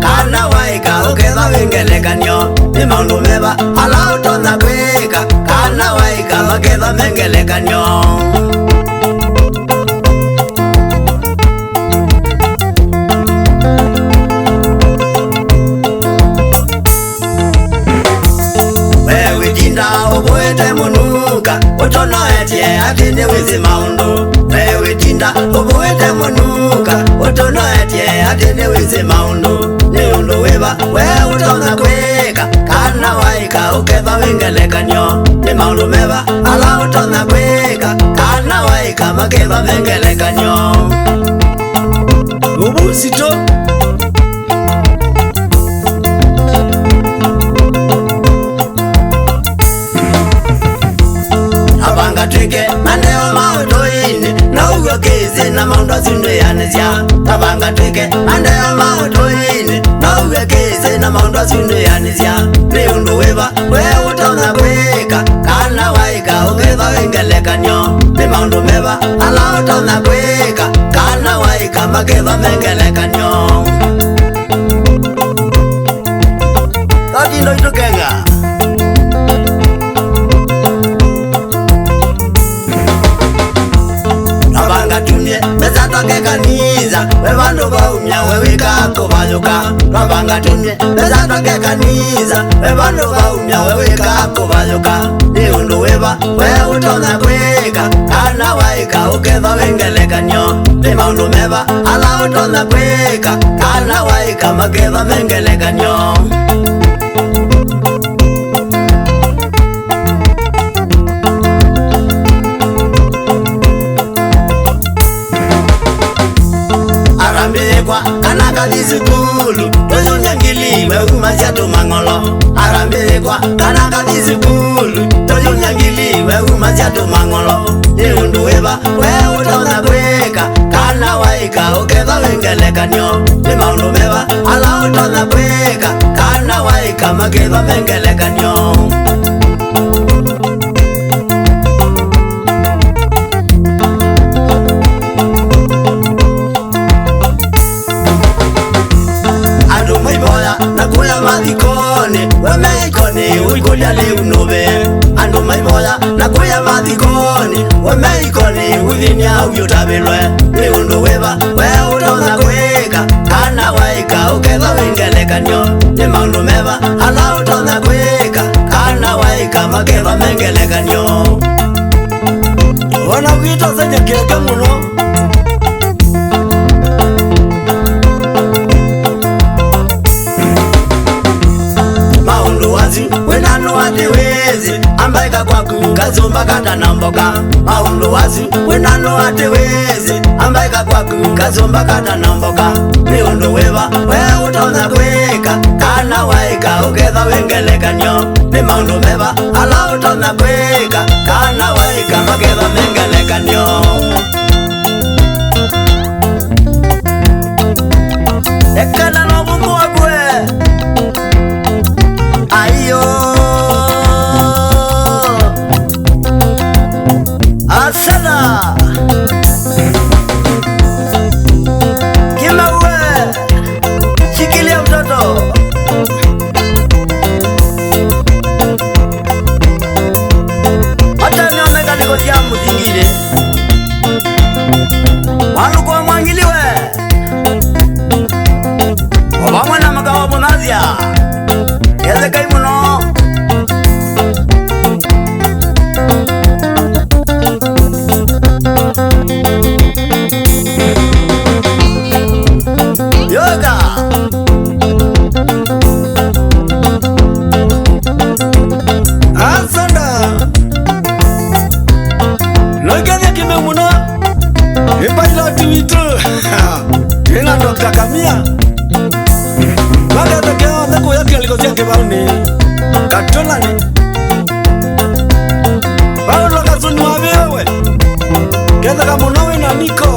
Kana waika uketha wengelekanyo ni maundu meva ala utona kwika kana waika maketha mengelekanyo wewe tinda ubuete munuka utonoetie atinde wizi maundu wewe tinda ubuete munuka utonoetie atinde wizi maundu ni undu weva we utona kwika kana waika uketha wengelekanyo ni maundu meva ala utona kwika kana waika maketha mengelekanyo ubusito abanga twike mandeo mautoini na ugo kezi na maundu asundu yanizya abanga twike mandeo mautoini na ugo kezi na maundu asundu yanizya ni undu weva we utona kwika kana waika uketha wengelekanyo ni maundu meva ala utona kwika kana waika maketha mengelekanyo tatindo itukenga tunye bezatoke kanisa we vandu vaumya wewika kuvaluka twavanga tunye bezatoke kanisa we vandu vaumya wewika kuvaluka ni undu weva we utona kwika kana waika uketha wengelekanyo ni maundu meva ala utona kwika kana waika maketha mengelekanyo kana kathi sukulu toyunyangiliwe umasya tumang'olo arambikwa kana kathi sukulu toyunyangiliwe umasya tumang'olo ni undu weva we utona kwika kana waika uketha wengelekanyo ni maundu meva ala utona kwika kana waika maketha mengelekanyo nakuya mathikoni wemeikoni uikulia liu nube andu maivoya nakuya mathikoni wemeikoni uthinia uyutabilwe ni undu weva we utona kwika kana waika uketha wengelekanyo ni maundu meva ala utona kwika kana waika maketha mengelekanyo wana wito zenye keke muno wenano atewezi ambaika kwaku kazumba kata namboka maundu wazi wenano atewezi ambaika kwaku kazumba kata namboka ni undu weva we utona kwika kana waika uketha wengelekanyo ni maundu meva ala utona kwika kana waika maketha mengelekanyo ekala no mungu wakwe ayo asana kimawe shikilia mtoto hata niomeka nikosia muzingine walukwa mwangiliwe wabamwe na magawa munazia yeze kai muno yoga asanda nogenya kime muno ebaila tuito ina Dr. Kamia Waka tokeo nako yake alikosia kebauni katolani Paulo kasuni wabewe Kenda kamunawe na niko